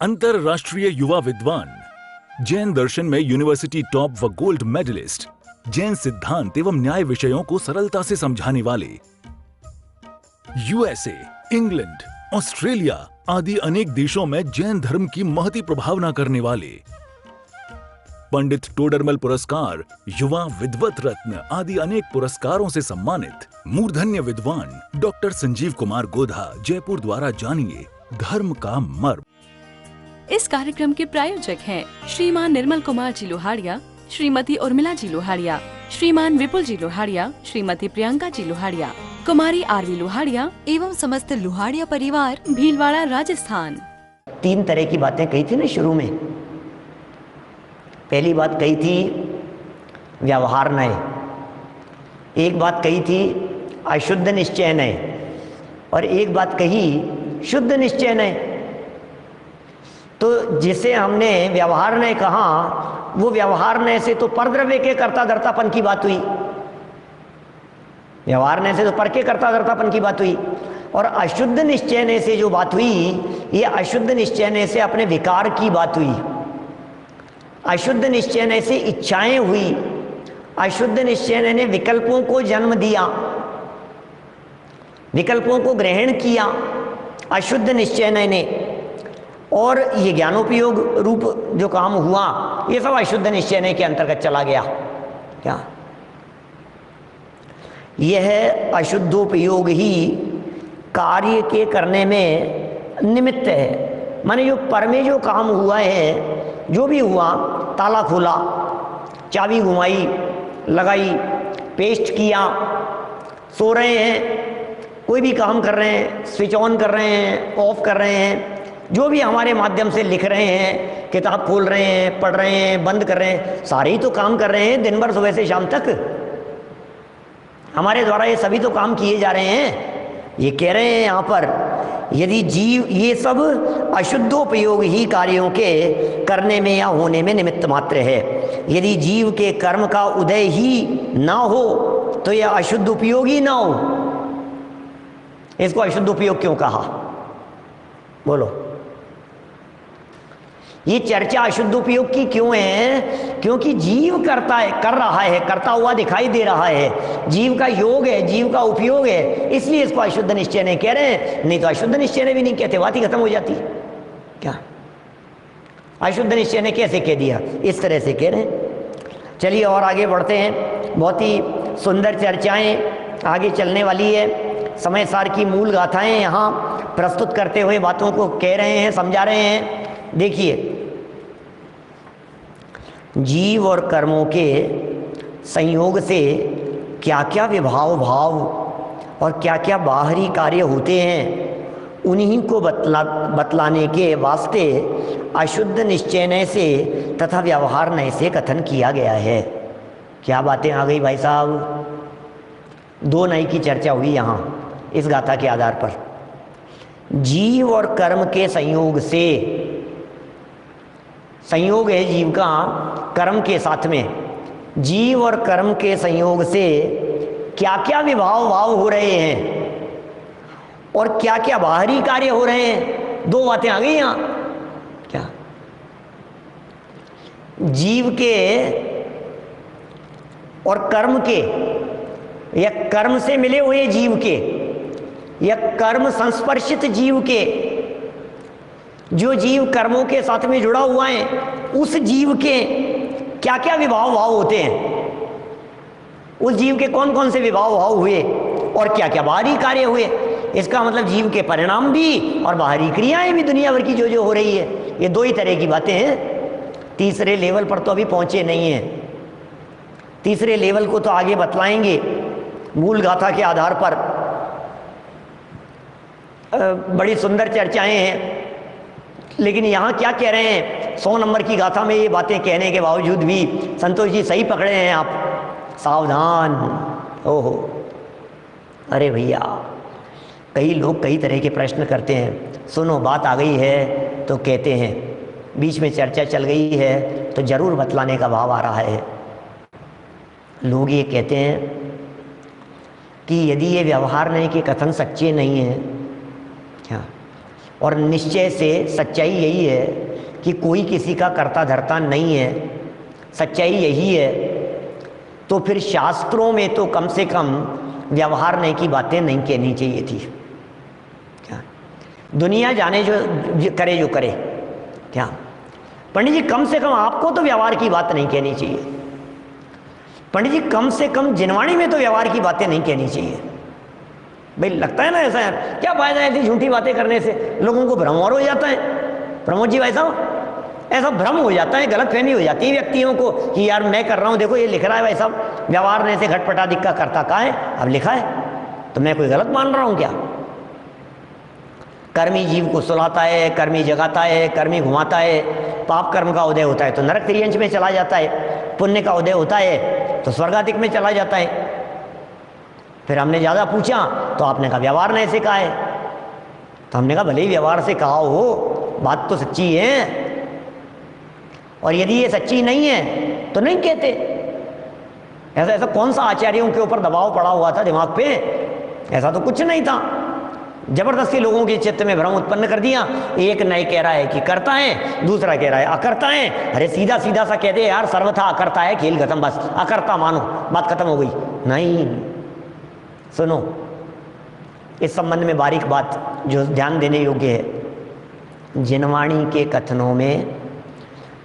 अंतरराष्ट्रीय युवा विद्वान, जैन दर्शन में यूनिवर्सिटी टॉप व गोल्ड मेडलिस्ट, जैन सिद्धांत एवं न्याय विषयों को सरलता से समझाने वाले, यूएसए, इंग्लैंड, ऑस्ट्रेलिया आदि अनेक देशों में जैन धर्म की महती प्रभावना करने वाले, पंडित टोडरमल पुरस्कार, युवा विद्वत रत्न आदि अनेक पुरस्कारों से सम्मानित मूर्धन्य विद्वान डॉक्टर संजीव कुमार गोधा जयपुर द्वारा जानिए धर्म का मर्म। इस कार्यक्रम के प्रायोजक हैं श्रीमान निर्मल कुमार जी लोहाड़िया, श्रीमती उर्मिला जी लोहाड़िया, श्रीमान विपुल जी लोहाड़िया, श्रीमती प्रियंका जी लोहाड़िया, कुमारी आरवी लोहाड़िया एवं समस्त लोहाड़िया परिवार, भीलवाड़ा, राजस्थान। 3 तरह की बातें कही थी ना शुरू में। पहली बात कही थी व्यवहार नय, एक बात कही थी अशुद्ध निश्चय नय, और एक बात कही शुद्ध निश्चय नय। तो जिसे हमने व्यवहार नय कहा, वो व्यवहार नय से तो परद्रव्य के कर्ता धर्तापन की बात हुई, व्यवहार नय से तो पर के कर्ता धर्तापन की बात हुई। और अशुद्ध निश्चय नय से जो बात हुई, ये अशुद्ध निश्चय नय से अपने विकार की बात हुई, अशुद्ध निश्चय नय से इच्छाएं हुई, अशुद्ध निश्चय नय ने विकल्पों को जन्म दिया, विकल्पों को ग्रहण किया अशुद्ध निश्चय नय ने, और ये ज्ञानोपयोग रूप जो काम हुआ, ये सब अशुद्ध निश्चय नय के अंतर्गत चला गया। क्या यह अशुद्धोपयोग ही कार्य के करने में निमित्त है। माने जो पर में जो काम हुआ है, जो भी हुआ, ताला खोला, चाबी घुमाई, लगाई, पेस्ट किया, सो रहे हैं, कोई भी काम कर रहे हैं, स्विच ऑन कर रहे हैं, ऑफ कर रहे हैं, जो भी हमारे माध्यम से लिख रहे हैं, किताब खोल रहे हैं, पढ़ रहे हैं, बंद कर रहे हैं, सारे ही तो काम कर रहे हैं दिन भर, सुबह से शाम तक हमारे द्वारा ये सभी तो काम किए जा रहे हैं। ये कह रहे हैं यहाँ पर, यदि जीव ये सब अशुद्धोपयोग ही कार्यों के करने में या होने में निमित्त मात्र है। यदि जीव के कर्म का उदय ही ना हो तो यह अशुद्ध उपयोग ही ना हो। इसको अशुद्ध उपयोग क्यों कहा, बोलो? ये चर्चा अशुद्ध उपयोग की क्यों है? क्योंकि जीव करता है, कर रहा है, करता हुआ दिखाई दे रहा है, जीव का योग है, जीव का उपयोग है, इसलिए इसको अशुद्ध निश्चय नहीं कह रहे हैं। नहीं तो अशुद्ध निश्चय ने भी नहीं कहते, बात ही खत्म हो जाती। क्या अशुद्ध निश्चय ने कैसे कह दिया? इस तरह से कह रहे हैं। चलिए और आगे बढ़ते हैं। बहुत ही सुंदर चर्चाएं आगे चलने वाली है। समय सार की मूल गाथाएं यहाँ प्रस्तुत करते हुए बातों को कह रहे हैं, समझा रहे हैं। देखिए, जीव और कर्मों के संयोग से क्या क्या विभाव भाव और क्या क्या बाहरी कार्य होते हैं, उन्हीं को बतलाने के वास्ते अशुद्ध निश्चय नय से तथा व्यवहार नय से कथन किया गया है। क्या बातें आ गई भाई साहब? 2 नय की चर्चा हुई यहाँ इस गाथा के आधार पर। जीव और कर्म के संयोग से, संयोग है जीव का कर्म के साथ में, जीव और कर्म के संयोग से क्या क्या विभाव भाव हो रहे हैं और क्या क्या बाहरी कार्य हो रहे हैं। 2 बातें आ गई यहां। क्या जीव के और कर्म के, या कर्म से मिले हुए जीव के, या कर्म संस्पर्शित जीव के, जो जीव कर्मों के साथ में जुड़ा हुआ है, उस जीव के क्या क्या विभाव भाव होते हैं, उस जीव के कौन कौन से विभाव भाव हुए और क्या क्या बाहरी कार्य हुए। इसका मतलब जीव के परिणाम भी और बाहरी क्रियाएं भी दुनिया भर की जो जो हो रही है। ये 2 ही तरह की बातें हैं। तीसरे लेवल पर तो अभी पहुंचे नहीं हैं। तीसरे लेवल को तो आगे बतलाएंगे मूल गाथा के आधार पर। बड़ी सुंदर चर्चाएं हैं, लेकिन यहाँ क्या कह रहे हैं? 100 नंबर की गाथा में ये बातें कहने के बावजूद भी संतोष जी सही पकड़े हैं आप। सावधान। ओहो, अरे भैया, कई लोग कई तरह के प्रश्न करते हैं। सुनो, बात आ गई है तो कहते हैं, बीच में चर्चा चल गई है तो जरूर बतलाने का भाव आ रहा है। लोग ये कहते हैं कि यदि ये व्यवहार नहीं के कथन सच्चे नहीं हैं, क्या और निश्चय से सच्चाई यही है कि कोई किसी का कर्ता धर्ता नहीं है, सच्चाई यही है, तो फिर शास्त्रों में तो कम से कम व्यवहारने की बातें नहीं कहनी चाहिए थी। क्या दुनिया जाने जो करे जो करे, क्या पंडित जी कम से कम आपको तो व्यवहार की बात नहीं कहनी चाहिए। पंडित जी कम से कम जिनवाणी में तो व्यवहार की बातें नहीं कहनी चाहिए। भाई लगता है ना ऐसा यार, क्या फायदा है ऐसी झूठी बातें करने से, लोगों को भ्रम और हो जाता है। प्रमोद जी वैसा ऐसा भ्रम हो जाता है, गलतफहमी हो जाती है व्यक्तियों को कि यार मैं कर रहा हूं, देखो ये लिख रहा है भाई साहब, व्यवहार ने से घटपटाधिक का करता कहाँ है, अब लिखा है तो मैं कोई गलत मान रहा हूं क्या। कर्मी जीव को सुलाता है, कर्मी जगाता है, कर्मी घुमाता है। पाप कर्म का उदय होता है तो नरक त्रियंश में चला जाता है, पुण्य का उदय होता है तो स्वर्गाधिक में चला जाता है। फिर हमने ज़्यादा पूछा तो आपने कहा व्यवहार ने ऐसे कहा है, तो हमने कहा भले ही व्यवहार से कहा हो, बात तो सच्ची है, और यदि ये सच्ची नहीं है तो नहीं कहते। ऐसा ऐसा कौन सा आचार्यों के ऊपर दबाव पड़ा हुआ था दिमाग पे, ऐसा तो कुछ नहीं था। जबरदस्ती लोगों के चित्त में भ्रम उत्पन्न कर दिया। एक नए कह रहा है कि करता है, दूसरा कह रहा है अकर्ता है। अरे सीधा सीधा सा कह दे यार, सर्वथा अकर्ता है, खेल खत्म, बस अकर्ता मानो, बात खत्म हो गई। नहीं, सुनो, इस संबंध में बारीक बात जो ध्यान देने योग्य है। जिनवाणी के कथनों में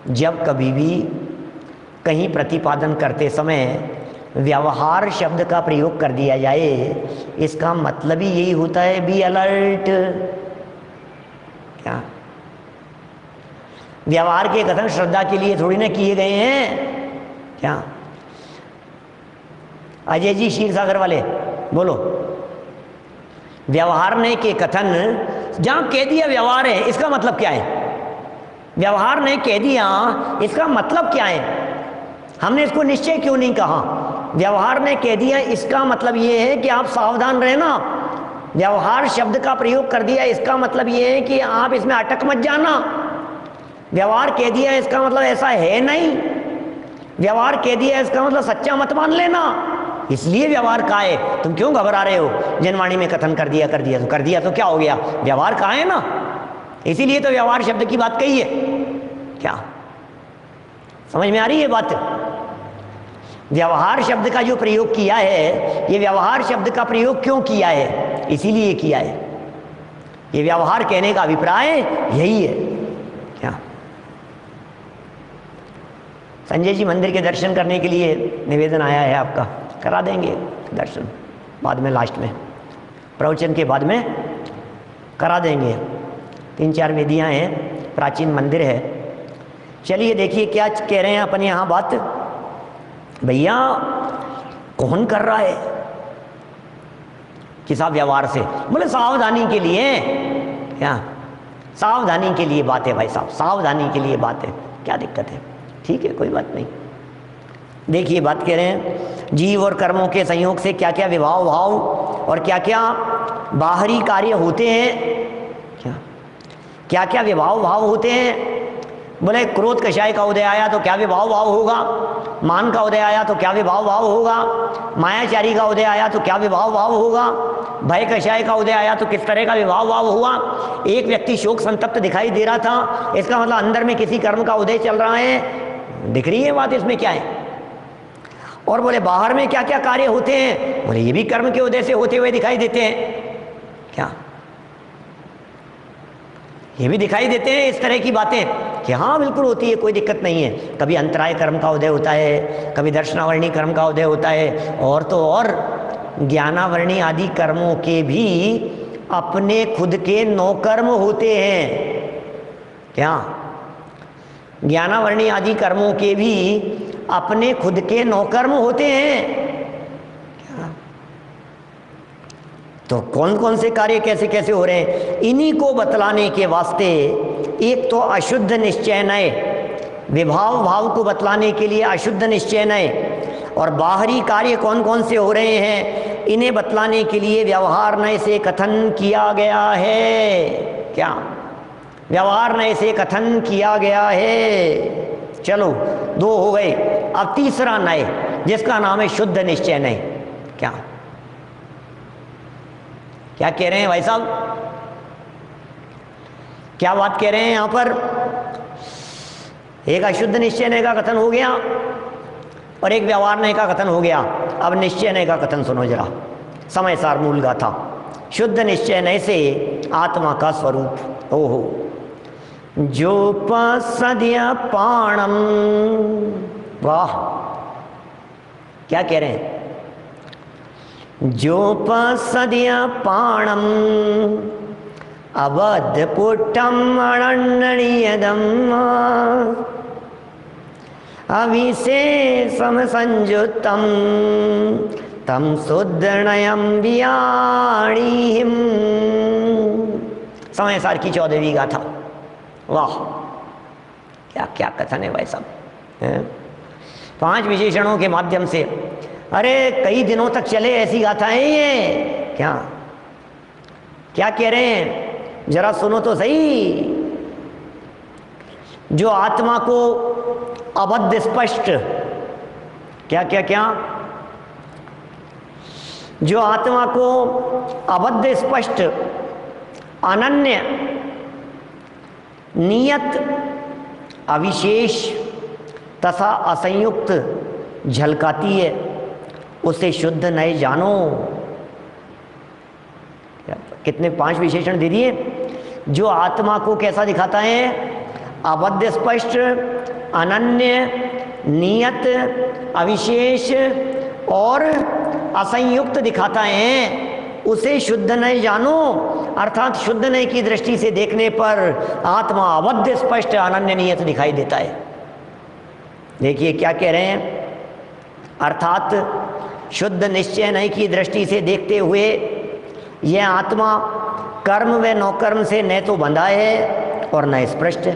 जब कभी भी कहीं प्रतिपादन करते समय व्यवहार शब्द का प्रयोग कर दिया जाए, इसका मतलब ही यही होता है बी अलर्ट। क्या व्यवहार के कथन श्रद्धा के लिए थोड़ी ना किए गए हैं क्या। अजय जी क्षीर सागर वाले बोलो, व्यवहारने के कथन जहां कह दिया व्यवहार है, इसका मतलब क्या है। व्यवहार ने कह दिया, इसका मतलब क्या है। हमने इसको निश्चय क्यों नहीं कहा। व्यवहार ने कह दिया, इसका मतलब यह है कि आप सावधान रहना। व्यवहार शब्द का प्रयोग कर दिया, इसका मतलब यह है कि आप इसमें अटक मत जाना। व्यवहार कह दिया, इसका मतलब ऐसा है नहीं। व्यवहार कह दिया, इसका मतलब सच्चा मत मान लेना। इसलिए व्यवहार कहा है। तुम क्यों घबरा रहे हो, जनवाणी में कथन कर दिया तो क्या हो गया, व्यवहार कहा है ना, इसीलिए तो व्यवहार शब्द की बात कही है। क्या समझ में आ रही है बात। व्यवहार शब्द का जो प्रयोग किया है, ये व्यवहार शब्द का प्रयोग क्यों किया है, इसीलिए किया है। ये व्यवहार कहने का अभिप्राय यही है। क्या संजय जी मंदिर के दर्शन करने के लिए निवेदन आया है आपका, करा देंगे दर्शन बाद में, लास्ट में प्रवचन के बाद में करा देंगे। 3-4 वेदियां हैं, प्राचीन मंदिर है। चलिए देखिए क्या कह रहे हैं अपन यहाँ बात। भैया कौन कर रहा है कि साहब व्यवहार से, बोले सावधानी के लिए। क्या सावधानी के लिए बात है भाई साहब, सावधानी के लिए बात है, क्या दिक्कत है, ठीक है कोई बात नहीं। देखिए बात कह रहे हैं, जीव और कर्मों के संयोग से क्या क्या विभाव भाव और क्या क्या बाहरी कार्य होते हैं। क्या क्या विभाव भाव होते हैं। बोले क्रोध कषाय का उदय आया तो क्या विभाव भाव होगा, मान का उदय आया तो क्या विभाव भाव होगा, मायाचारी का उदय आया तो क्या विभाव भाव होगा, भय कषाय का उदय आया तो किस तरह का विभाव भाव हुआ। एक व्यक्ति शोक संतप्त दिखाई दे रहा था, इसका मतलब अंदर में किसी कर्म का उदय चल रहा है, दिख रही है बात, इसमें क्या है। और बोले बाहर में क्या क्या कार्य होते हैं, बोले ये भी कर्म के उदय से होते हुए दिखाई देते हैं। क्या ये भी दिखाई देते हैं इस तरह की बातें कि हाँ बिल्कुल होती है, कोई दिक्कत नहीं है। कभी अंतराय कर्म का उदय होता है, कभी दर्शनावर्णी कर्म का उदय होता है, और तो और ज्ञानावर्णी आदि कर्मों के भी अपने खुद के 9 कर्म होते हैं। क्या ज्ञानावर्णी आदि कर्मों के भी अपने खुद के 9 कर्म होते हैं। तो कौन कौन से कार्य कैसे कैसे हो रहे हैं, इन्हीं को बतलाने के वास्ते एक तो अशुद्ध निश्चय नय, विभाव भाव को बतलाने के लिए अशुद्ध निश्चय नय, और बाहरी कार्य कौन कौन से हो रहे हैं इन्हें बतलाने के लिए व्यवहार नय से कथन किया गया है। क्या व्यवहार नय से कथन किया गया है। चलो 2 हो गए, अब तीसरा नय जिसका नाम है शुद्ध निश्चय नय। क्या क्या कह रहे हैं भाई साहब, क्या बात कह रहे हैं यहां पर? एक अशुद्ध निश्चय नय का कथन हो गया और एक व्यवहार नय का कथन हो गया। अब निश्चय नय का कथन सुनो जरा, समय सार मूल गाथा। शुद्ध निश्चय नय से आत्मा का स्वरूप। ओहो, जोपसद्य पाणम, वाह क्या कह रहे हैं? जोपसद्य पाणम अवध पुट्टम अनन्यदम अविशेषम संयुतम तम शुद्धनयम वियाणीहिम। समय सार की 14वीं गाथा। वाह क्या क्या कथन है भाई साहब, 5 विशेषणों के माध्यम से। अरे कई दिनों तक चले ऐसी गाथाएं ये, क्या क्या कह रहे हैं जरा सुनो तो सही। जो आत्मा को अबद्ध स्पष्ट, क्या क्या क्या, जो आत्मा को अबद्ध स्पष्ट अनन्य नियत अविशेष तथा असंयुक्त झलकाती है, उसे शुद्ध नय जानो। कितने 5 विशेषण दे दिए। जो आत्मा को कैसा दिखाता है? अबद्ध स्पष्ट अनन्य नियत अविशेष और असंयुक्त दिखाता है, उसे शुद्ध नय जानो। अर्थात शुद्ध नय की दृष्टि से देखने पर आत्मा अबद्ध स्पष्ट अनन्य नियत दिखाई देता है। देखिए क्या कह रहे हैं, अर्थात शुद्ध निश्चय नय की दृष्टि से देखते हुए यह आत्मा कर्म व नौकर्म से न तो बंधा है और न स्पष्ट है।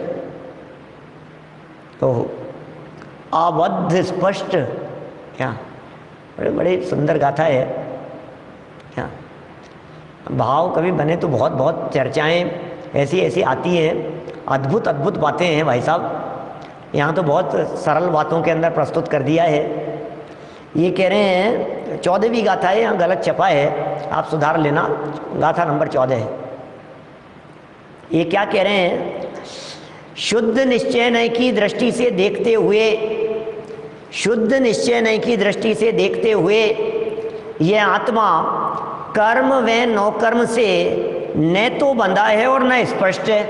तो अबद्ध स्पष्ट, क्या बड़े बड़े सुंदर गाथा है। क्या भाव कभी बने तो बहुत बहुत चर्चाएं ऐसी ऐसी आती हैं, अद्भुत अद्भुत बातें हैं भाई साहब। यहाँ तो बहुत सरल बातों के अंदर प्रस्तुत कर दिया है। ये कह रहे हैं 14वीं गाथा है, यहाँ गलत छपा है, आप सुधार लेना, गाथा नंबर 14 है। ये क्या कह रहे हैं? शुद्ध निश्चय नय की दृष्टि से देखते हुए, शुद्ध निश्चय नय की दृष्टि से देखते हुए यह आत्मा कर्म व नौकर्म से न तो बंधा है और न स्पष्ट है।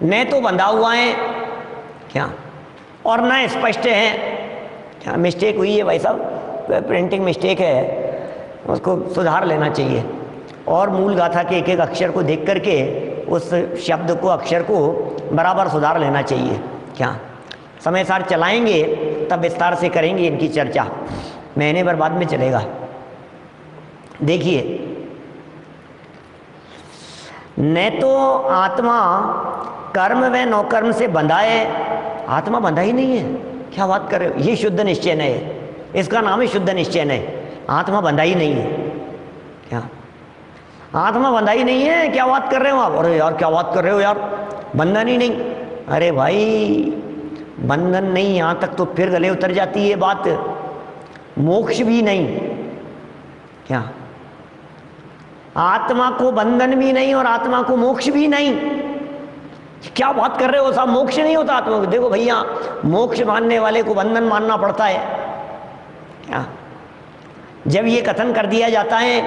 न तो बंधा हुआ है, क्या, और न स्पष्ट है। क्या मिस्टेक हुई है भाई साहब, प्रिंटिंग मिस्टेक है, उसको सुधार लेना चाहिए। और मूल गाथा के एक एक अक्षर को देख करके उस शब्द को, अक्षर को बराबर सुधार लेना चाहिए। क्या समय सार चलाएंगे तब विस्तार से करेंगे इनकी चर्चा, महीने भर बाद में चलेगा। देखिए, न तो आत्मा कर्म व नौकर्म से बंधा है, आत्मा बंधा ही नहीं है। क्या बात कर रहे हो? ये शुद्ध निश्चय नय है, इसका नाम है शुद्ध निश्चय नय। आत्मा बंधा ही नहीं है। क्या आत्मा बंधा ही नहीं है? क्या बात कर रहे हो आप? अरे यार क्या बात कर रहे हो यार, बंधन ही नहीं। अरे भाई बंधन नहीं, यहाँ तक तो फिर गले उतर जाती है बात। मोक्ष भी नहीं। क्या आत्मा को बंधन भी नहीं और आत्मा को मोक्ष भी नहीं? क्या बात कर रहे हो साहब, मोक्ष नहीं होता आत्मा को? देखो भैया, मोक्ष मानने वाले को बंधन मानना पड़ता है। क्या जब ये कथन कर दिया जाता है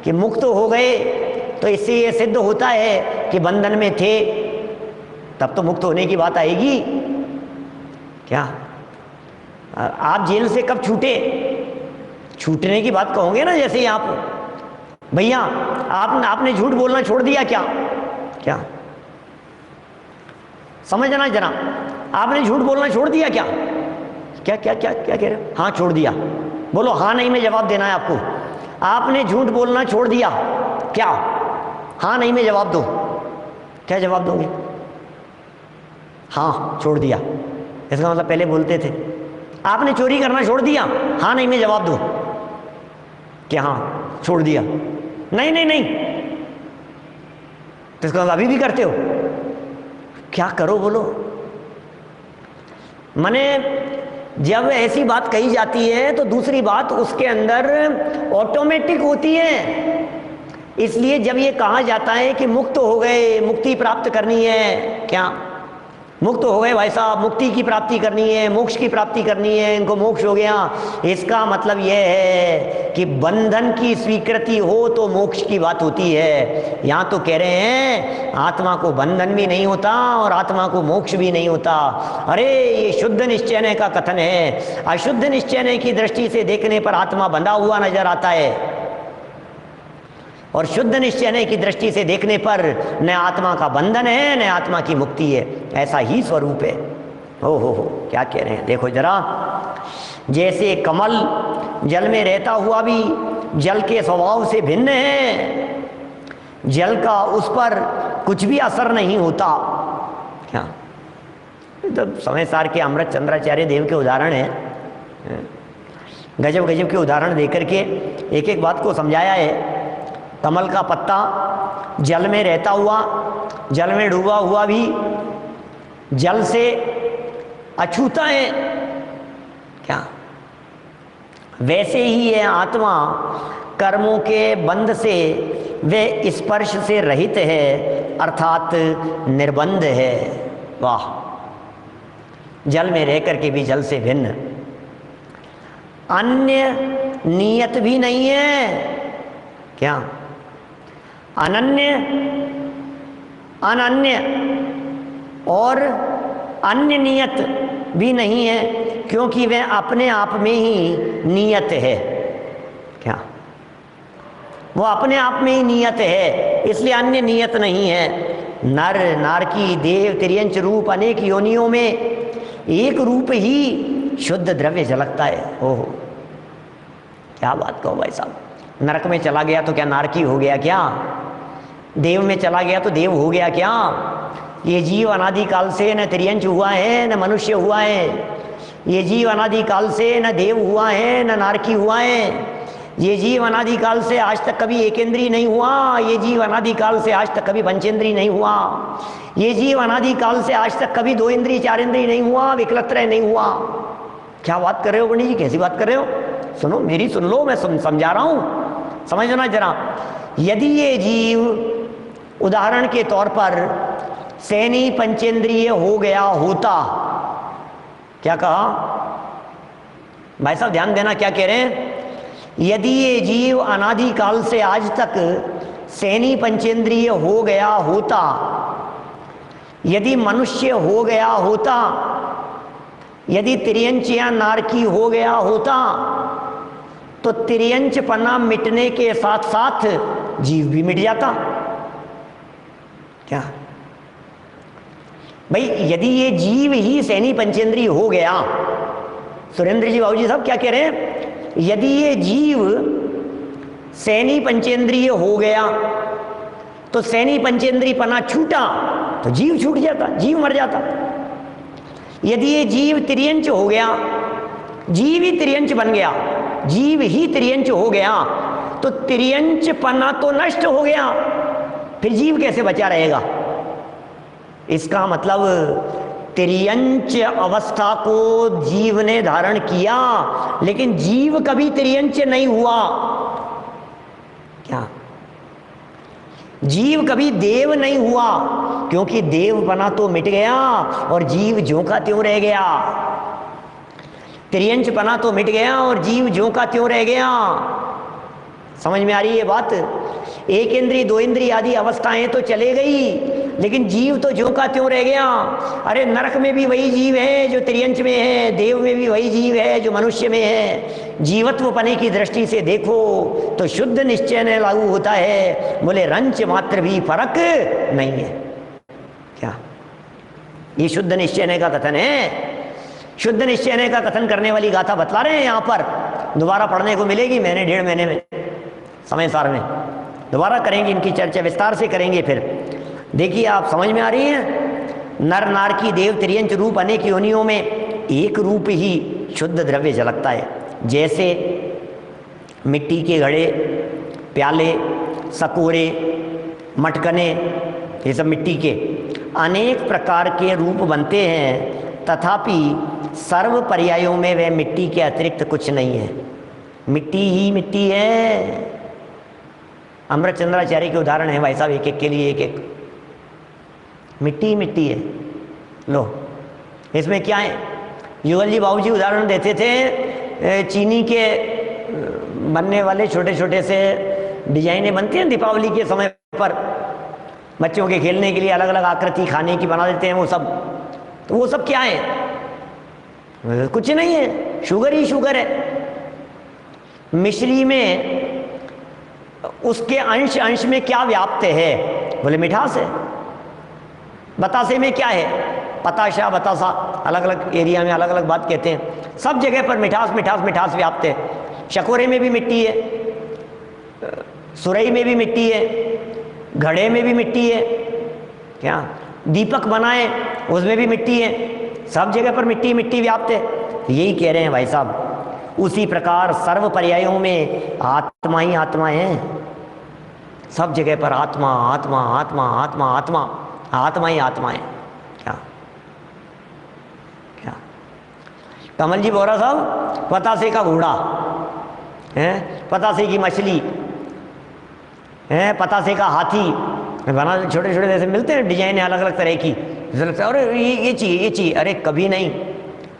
कि मुक्त हो गए तो इससे ये सिद्ध होता है कि बंधन में थे, तब तो मुक्त होने की बात आएगी। क्या आप जेल से कब छूटे? छूटने की बात कहोगे ना, जैसे ही आप, भैया आपने झूठ बोलना छोड़ दिया क्या? क्या समझना जरा, आपने झूठ बोलना छोड़ दिया क्या? क्या क्या क्या क्या कह रहे हो? हाँ छोड़ दिया। बोलो हाँ नहीं में जवाब देना है आपको। आपने झूठ बोलना छोड़ दिया क्या? हाँ नहीं में जवाब दो। क्या जवाब दोगे? हाँ छोड़ दिया। इसका मतलब पहले बोलते थे। आपने चोरी करना छोड़ दिया? हाँ नहीं में जवाब दो। क्या हाँ छोड़ दिया? नहीं नहीं नहीं, तो इसका मतलब अभी भी करते हो? क्या करो बोलो? माने जब ऐसी बात कही जाती है तो दूसरी बात उसके अंदर ऑटोमेटिक होती है। इसलिए जब ये कहा जाता है कि मुक्त हो गए, मुक्ति प्राप्त करनी है, क्या मुक्त हो गए भाई साहब, मुक्ति की प्राप्ति करनी है, मोक्ष की प्राप्ति करनी है, इनको मोक्ष हो गया, इसका मतलब यह है कि बंधन की स्वीकृति हो तो मोक्ष की बात होती है। यहाँ तो कह रहे हैं आत्मा को बंधन भी नहीं होता और आत्मा को मोक्ष भी नहीं होता। अरे ये शुद्ध निश्चय का कथन है। अशुद्ध निश्चय की दृष्टि से देखने पर आत्मा बंधा हुआ नजर आता है और शुद्ध निश्चय की दृष्टि से देखने पर न आत्मा का बंधन है न आत्मा की मुक्ति है, ऐसा ही स्वरूप है। हो क्या कह रहे हैं, देखो जरा। जैसे कमल जल में रहता हुआ भी जल के स्वभाव से भिन्न है, जल का उस पर कुछ भी असर नहीं होता। क्या तो समय सार के अमृत चंद्राचार्य देव के उदाहरण है, गजब गजब के उदाहरण देकर के एक एक बात को समझाया है। कमल का पत्ता जल में रहता हुआ, जल में डूबा हुआ भी जल से अछूता है, क्या वैसे ही है आत्मा कर्मों के बंध से वे स्पर्श से रहित है, अर्थात निर्बंध है। वाह, जल में रह करके भी जल से भिन्न, अन्य नियत भी नहीं है, क्या अनन्य, अनन्य और अन्य नियत भी नहीं है, क्योंकि वह अपने आप में ही नियत है। क्या वो अपने आप में ही नियत है, इसलिए अन्य नियत नहीं है। नर नारकी देव तिर्यंच रूप अनेक योनियों में एक रूप ही शुद्ध द्रव्य झलकता है। ओहो, क्या बात कहो भाई साहब। नरक में चला गया तो क्या नारकी हो गया क्या? देव में चला गया तो देव हो गया क्या? ये जीव अनादिकाल से न तिर्यंच हुआ है न मनुष्य हुआ है। ये जीव अनादिकाल से न देव हुआ है न नारकी हुआ है। ये जीव अनादिकाल से आज तक कभी एकेंद्रीय नहीं हुआ। ये जीव अनादिकाल से आज तक कभी पंचेंद्रीय नहीं हुआ। ये जीव अनादिकाल से आज तक कभी 2 इंद्रिय 4 इंद्रिय नहीं हुआ, विकलत्रय नहीं हुआ। क्या बात कर रहे हो पंडित जी, कैसी बात कर रहे हो? सुनो, मेरी सुन लो, मैं समझा रहा हूं, समझना जरा। यदि ये जीव उदाहरण के तौर पर सैनी पंचेंद्रिय हो गया होता, क्या कहा भाई साहब, ध्यान देना क्या कह रहे हैं। यदि ये जीव अनादिकाल से आज तक सैनी पंचेंद्रिय हो गया होता, यदि मनुष्य हो गया होता, यदि तिर्यंच या नारकी हो गया होता, तो तिर्यंच पना मिटने के साथ साथ जीव भी मिट जाता। क्या भाई, यदि ये जीव ही सैनी पंचेंद्रिय हो गया, सुरेंद्र जी बाबूजी साहब क्या कह रहे हैं, यदि ये जीव सैनी पंचेंद्रिय हो गया तो सैनी पंचेंद्रिय पना छूटा तो जीव छूट जाता, जीव मर जाता। यदि ये जीव तिर्यंच हो गया, जीव ही तिर्यंच बन गया, जीव ही तिर्यंच हो गया, तो तिर्यंच पना तो नष्ट हो गया, फिर जीव कैसे बचा रहेगा? इसका मतलब तिर्यंच अवस्था को जीव ने धारण किया, लेकिन जीव कभी तिर्यंच नहीं हुआ। क्या जीव कभी देव नहीं हुआ, क्योंकि देव बना तो मिट गया और जीव ज्यों का त्यों रह गया। तिर्यंच पना तो मिट गया और जीव ज्यों का त्यों रह गया। समझ में आ रही है बात? एक इंद्रिय 2 इंद्रिय आदि अवस्थाएं तो चले गई, लेकिन जीव तो ज्यों का त्यों रह गया। अरे नरक में भी वही जीव है जो तिर्यंच में है, देव में भी वही जीव है जो मनुष्य में है। जीवत्व पने की दृष्टि से देखो तो शुद्ध निश्चय ने लागू होता है, बोले रंच मात्र भी फर्क नहीं है। क्या ये शुद्ध निश्चय का कथन है? शुद्ध निश्चय का कथन करने वाली गाथा बतला रहे हैं यहाँ पर, दोबारा पढ़ने को मिलेगी। मैंने 1.5 महीने में समय सार में दोबारा करेंगे, इनकी चर्चा विस्तार से करेंगे। फिर देखिए, आप समझ में आ रही है। नर नार की देव तिर्यंच रूप अनेक योनियों में एक रूप ही शुद्ध द्रव्य झलकता है। जैसे मिट्टी के घड़े, प्याले, सकोरे, मटकने, ये सब मिट्टी के अनेक प्रकार के रूप बनते हैं, तथापि सर्व पर्यायों में वह मिट्टी के अतिरिक्त कुछ नहीं है। मिट्टी ही मिट्टी है। अमृतचंद्राचार्य के उदाहरण है भाई साहब, एक एक के लिए एक एक। मिट्टी ही मिट्टी है। लो, इसमें क्या है? युगल जी बाबूजी उदाहरण देते थे, चीनी के बनने वाले छोटे छोटे से डिजाइनें बनती हैं दीपावली के समय पर, बच्चों के खेलने के लिए अलग अलग आकृति खाने की बना देते हैं वो सब। तो वो सब क्या है? कुछ नहीं है, शुगर ही शुगर है। मिश्री में उसके अंश अंश में क्या व्याप्त है? बोले मिठास है। बतासे में क्या है? पताशा, बतासा, अलग अलग एरिया में अलग अलग बात कहते हैं। सब जगह पर मिठास मिठास मिठास व्याप्त है। शकोरे में भी मिट्टी है, सुरई में भी मिट्टी है, घड़े में भी मिट्टी है, क्या दीपक बनाए उसमें भी मिट्टी है। सब जगह पर मिट्टी मिट्टी व्याप्त है। यही कह रहे हैं भाई साहब। उसी प्रकार सर्व पर्यायों में आत्मा ही आत्मा है। सब जगह पर आत्मा आत्मा आत्मा आत्मा आत्मा आत्मा ही आत्मा है। क्या क्या कमल जी बोरा साहब, पतासे का घोड़ा है, पतासे की मछली है, पतासे का हाथी बना, छोटे छोटे जैसे मिलते हैं डिजाइन अलग अलग तरह की। अरे ये चाहिए, अरे कभी नहीं,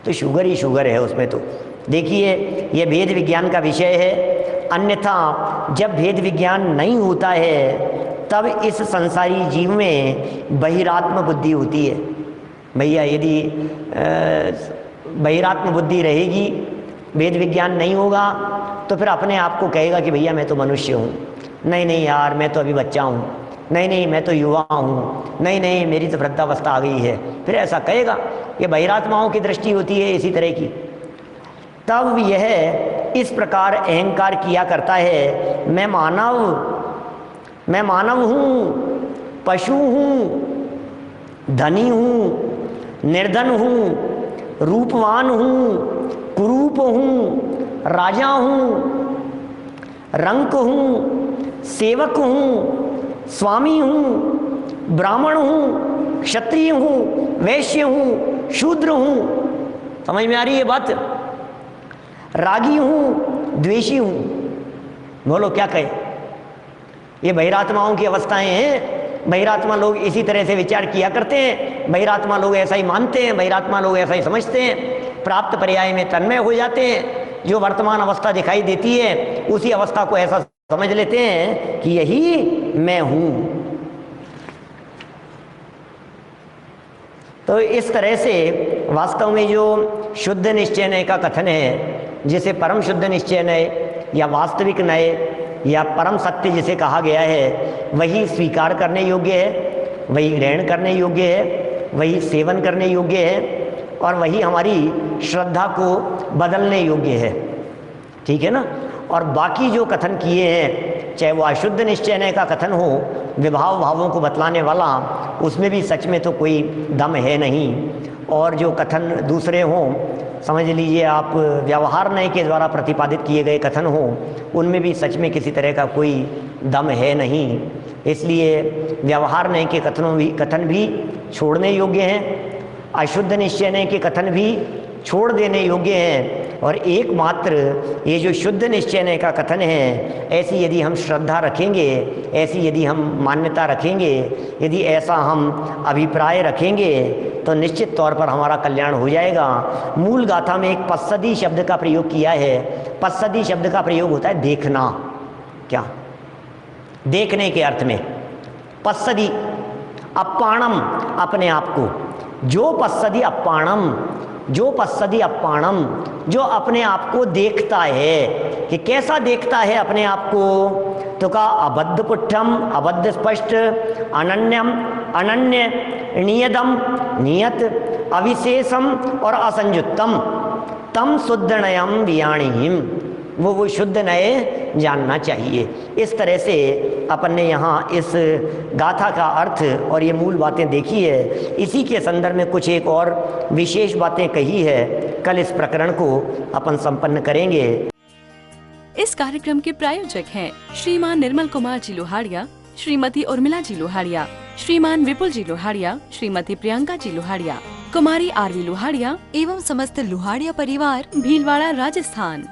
तो शुगर ही शुगर है उसमें। तो देखिए, ये भेद विज्ञान का विषय है। अन्यथा जब भेद विज्ञान नहीं होता है तब इस संसारी जीव में बहिरात्म बुद्धि होती है। भैया यदि बहिरात्म बुद्धि रहेगी, भेद विज्ञान नहीं होगा, तो फिर अपने आप को कहेगा कि भैया मैं तो मनुष्य हूँ, नहीं नहीं यार मैं तो अभी बच्चा हूँ, नहीं नहीं मैं तो युवा हूँ, नहीं नहीं मेरी तो वृद्धावस्था आ गई है, फिर ऐसा कहेगा। ये बहिरात्माओं की दृष्टि होती है इसी तरह की। तब यह इस प्रकार अहंकार किया करता है, मैं मानव हूँ, पशु हूँ, धनी हूँ, निर्धन हूँ, रूपवान हूँ, कुरूप हूँ, राजा हूँ, रंक हूँ, सेवक हूँ, स्वामी हूँ, ब्राह्मण हूँ, क्षत्रिय हूँ, वैश्य हूँ, शूद्र हूँ। समझ में आ रही है बात? रागी हूँ, द्वेषी हूँ। बोलो क्या कहे? ये बहिरात्माओं की अवस्थाएं हैं। बहिरात्मा लोग इसी तरह से विचार किया करते हैं, बहिरात्मा लोग ऐसा ही मानते हैं, बहिरात्मा लोग ऐसा ही समझते हैं, प्राप्त पर्याय में तन्मय हो जाते हैं। जो वर्तमान अवस्था दिखाई देती है उसी अवस्था को ऐसा समझ लेते हैं कि यही मैं हूं। तो इस तरह से वास्तव में जो शुद्ध निश्चय नय का कथन है, जिसे परम शुद्ध निश्चय नय या वास्तविक नय या परम सत्य जिसे कहा गया है, वही स्वीकार करने योग्य है, वही ग्रहण करने योग्य है, वही सेवन करने योग्य है, और वही हमारी श्रद्धा को बदलने योग्य है। ठीक है ना? और बाकी जो कथन किए हैं, चाहे वो अशुद्ध निश्चय नय का कथन हो, विभाव भावों को बतलाने वाला, उसमें भी सच में तो कोई दम है नहीं। और जो कथन दूसरे हों, समझ लीजिए आप व्यवहार नय के द्वारा प्रतिपादित किए गए कथन हों, उनमें भी सच में किसी तरह का कोई दम है नहीं। इसलिए व्यवहार नय के कथन भी छोड़ने योग्य हैं, अशुद्ध निश्चय नय के कथन भी छोड़ देने योग्य हैं, और एकमात्र ये जो शुद्ध निश्चय नय का कथन है, ऐसी यदि हम श्रद्धा रखेंगे, ऐसी यदि हम मान्यता रखेंगे, यदि ऐसा हम अभिप्राय रखेंगे, तो निश्चित तौर पर हमारा कल्याण हो जाएगा। मूल गाथा में एक पස්සदी शब्द का प्रयोग किया है। पස්සदी शब्द का प्रयोग होता है देखना। क्या? देखने के अर्थ में पස්සदी, अप्पाणम, अपने आप को, जो पස්සदी अप्पाणम, जो पස්සदी अप्पाणम, जो अपने आप को देखता है। कि कैसा देखता है अपने आप को? तो का अबद्ध पुट्ठम, अबद्ध स्पष्ट, अनन्यम, अनन्य, नियतम, नियत, अविशेषम और असंयुक्तम, तम शुद्ध नयम वियाणीम, वो शुद्ध नय जानना चाहिए। इस तरह से अपन ने यहाँ इस गाथा का अर्थ और ये मूल बातें देखी है। इसी के संदर्भ में कुछ एक और विशेष बातें कही है। कल इस प्रकरण को अपन संपन्न करेंगे। इस कार्यक्रम के प्रायोजक हैं श्रीमान निर्मल कुमार जी लोहाड़िया, श्रीमती उर्मिला जी लोहाड़िया, श्रीमान विपुल जी लोहाड़िया, श्रीमती प्रियंका जी लोहाड़िया, कुमारी आरवी लोहाड़िया एवं समस्त लोहाड़िया परिवार, भीलवाड़ा, राजस्थान।